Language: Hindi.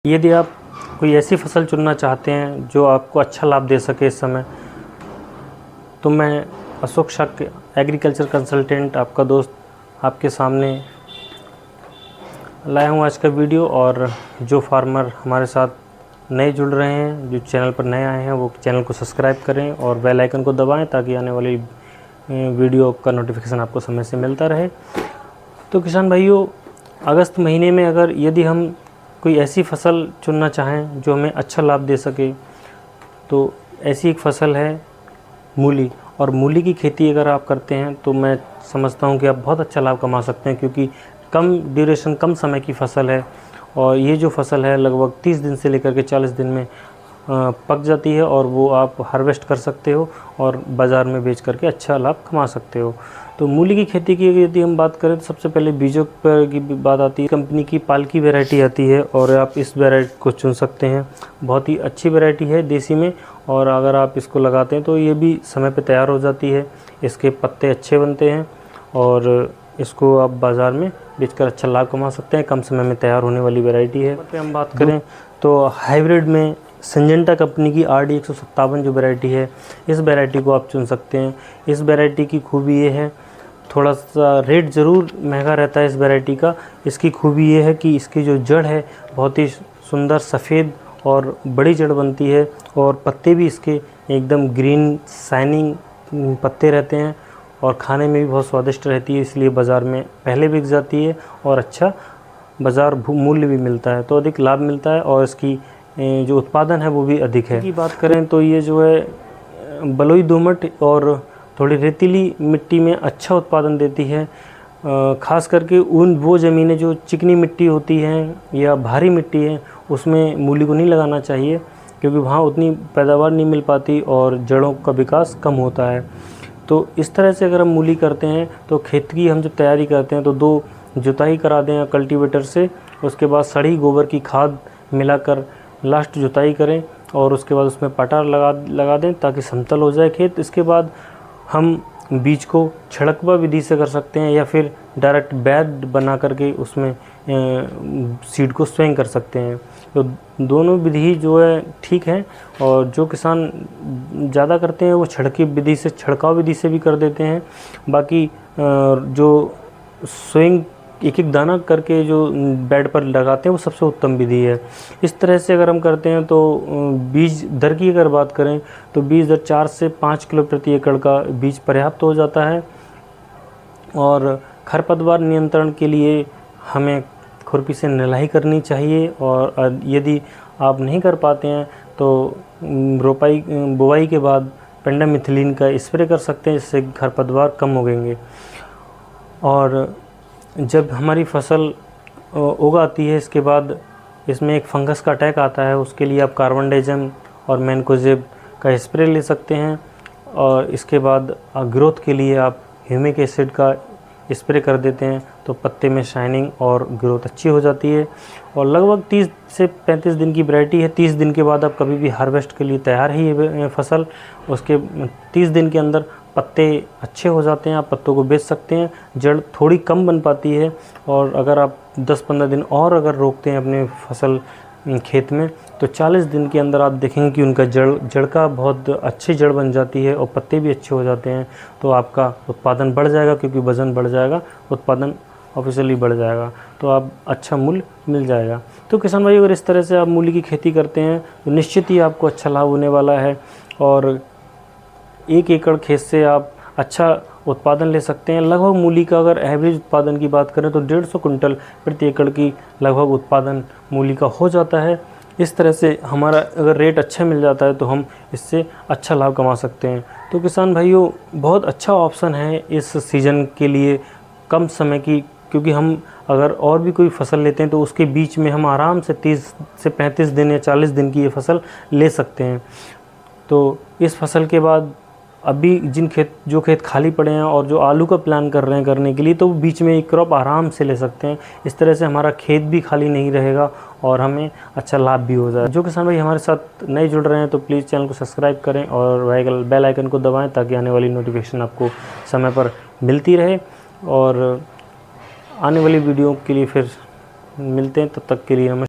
यदि आप कोई ऐसी फसल चुनना चाहते हैं जो आपको अच्छा लाभ दे सके इस समय, तो मैं अशोक शाक्य एग्रीकल्चर कंसल्टेंट आपका दोस्त आपके सामने लाया हूँ आज का वीडियो। और जो फार्मर हमारे साथ नए जुड़ रहे हैं, जो चैनल पर नए आए हैं, वो चैनल को सब्सक्राइब करें और बेल आइकन को दबाएं ताकि आने वाली वीडियो का नोटिफिकेशन आपको समय से मिलता रहे। तो किसान भाइयों, अगस्त महीने में अगर यदि हम कोई ऐसी फसल चुनना चाहें जो हमें अच्छा लाभ दे सके, तो ऐसी एक फसल है मूली। और मूली की खेती अगर आप करते हैं तो मैं समझता हूं कि आप बहुत अच्छा लाभ कमा सकते हैं, क्योंकि कम ड्यूरेशन, कम समय की फसल है। और ये जो फसल है लगभग 30 दिन से लेकर के 40 दिन में पक जाती है और वो आप हार्वेस्ट कर सकते हो और बाज़ार में बेच करके अच्छा लाभ कमा सकते हो। तो मूली की खेती की यदि हम बात करें तो सबसे पहले बीजों पर की बात आती है। कंपनी की पालकी वैरायटी आती है और आप इस वैरायटी को चुन सकते हैं। बहुत ही अच्छी वैरायटी है देसी में, और अगर आप इसको लगाते हैं तो ये भी समय पे तैयार हो जाती है। इसके पत्ते अच्छे बनते हैं और इसको आप बाज़ार में बेचकर अच्छा लाभ कमा सकते हैं। कम समय में तैयार होने वाली वैरायटी है। पे हम बात करें तो हाइब्रिड में सिंजेंटा कंपनी की RD 157 जो वैरायटी है, इस वैरायटी को आप चुन सकते हैं। इस वैरायटी की खूबी ये है, थोड़ा सा रेट ज़रूर महंगा रहता है इस वैरायटी का। इसकी खूबी ये है कि इसकी जो जड़ है बहुत ही सुंदर सफ़ेद और बड़ी जड़ बनती है, और पत्ते भी इसके एकदम ग्रीन शाइनिंग पत्ते रहते हैं और खाने में भी बहुत स्वादिष्ट रहती है। इसलिए बाज़ार में पहले बिक जाती है और अच्छा बाज़ार मूल्य भी मिलता है, तो अधिक लाभ मिलता है और इसकी जो उत्पादन है वो भी अधिक है। की बात करें तो ये जो है बलुई दोमट और थोड़ी रेतीली मिट्टी में अच्छा उत्पादन देती है। ख़ास करके वो ज़मीनें जो चिकनी मिट्टी होती हैं या भारी मिट्टी है, उसमें मूली को नहीं लगाना चाहिए, क्योंकि वहाँ उतनी पैदावार नहीं मिल पाती और जड़ों का विकास कम होता है। तो इस तरह से अगर हम मूली करते हैं तो खेत की हम जब तैयारी करते हैं तो 2 जुताई करा दें कल्टीवेटर से, उसके बाद सड़ी गोबर की खाद मिलाकर लास्ट जुताई करें और उसके बाद उसमें पटार लगा दें ताकि समतल हो जाए खेत। इसके बाद हम बीज को छिड़कवा विधि से कर सकते हैं या फिर डायरेक्ट बेड बना करके उसमें सीड को स्वयं कर सकते हैं। तो दोनों विधि जो है ठीक है, और जो किसान ज़्यादा करते हैं वो छिड़काव विधि से भी कर देते हैं। बाकी जो स्वयं एक एक दाना करके जो बेड पर लगाते हैं वो सबसे उत्तम विधि है। इस तरह से अगर हम करते हैं तो बीज दर की अगर बात करें तो बीज दर 4 से 5 किलो प्रति एकड़ का बीज पर्याप्त हो जाता है। और खरपतवार नियंत्रण के लिए हमें खुरपी से निराई करनी चाहिए, और यदि आप नहीं कर पाते हैं तो बुवाई के बाद पेंडामिथिलिन का स्प्रे कर सकते हैं, इससे खरपतवार कम होंगे। और जब हमारी फसल उगाती है इसके बाद इसमें एक फंगस का अटैक आता है, उसके लिए आप कार्बनडाजिम और मैनकोजेब का स्प्रे ले सकते हैं। और इसके बाद ग्रोथ के लिए आप ह्यूमिक एसिड का स्प्रे कर देते हैं तो पत्ते में शाइनिंग और ग्रोथ अच्छी हो जाती है। और लगभग 30 से 35 दिन की वैरायटी है। 30 दिन के बाद आप कभी भी हार्वेस्ट के लिए तैयार है ये फसल। उसके 30 दिन के अंदर पत्ते अच्छे हो जाते हैं, आप पत्तों को बेच सकते हैं। जड़ थोड़ी कम बन पाती है, और अगर आप 10-15 दिन और अगर रोकते हैं अपने फसल खेत में तो 40 दिन के अंदर आप देखेंगे कि उनका जड़ का बहुत अच्छी जड़ बन जाती है और पत्ते भी अच्छे हो जाते हैं। तो आपका उत्पादन बढ़ जाएगा, क्योंकि वज़न बढ़ जाएगा, उत्पादन ऑफिशियली बढ़ जाएगा, तो आप अच्छा मूल्य मिल जाएगा। तो किसान भाई, अगर इस तरह से आप मूली की खेती करते हैं तो निश्चित ही आपको अच्छा लाभ होने वाला है, और 1 एकड़ खेत से आप अच्छा उत्पादन ले सकते हैं। लगभग मूली का अगर एवरेज उत्पादन की बात करें तो 150 कुंटल प्रति एकड़ की लगभग उत्पादन मूली का हो जाता है। इस तरह से हमारा अगर रेट अच्छा मिल जाता है तो हम इससे अच्छा लाभ कमा सकते हैं। तो किसान भाइयों, बहुत अच्छा ऑप्शन है इस सीज़न के लिए, कम समय की, क्योंकि हम अगर और भी कोई फसल लेते हैं तो उसके बीच में हम आराम से 30 से 35 दिन या 40 दिन की ये फसल ले सकते हैं। तो इस फसल के बाद अभी जो खेत खाली पड़े हैं और जो आलू का प्लान कर रहे हैं करने के लिए, तो बीच में एक क्रॉप आराम से ले सकते हैं। इस तरह से हमारा खेत भी खाली नहीं रहेगा और हमें अच्छा लाभ भी हो जाए। जो किसान भाई हमारे साथ नए जुड़ रहे हैं तो प्लीज़ चैनल को सब्सक्राइब करें और बेल आइकन को दबाएं ताकि आने वाली नोटिफिकेशन आपको समय पर मिलती रहे। और आने वाली वीडियो के लिए फिर मिलते हैं, तब तक के लिए नमस्कार।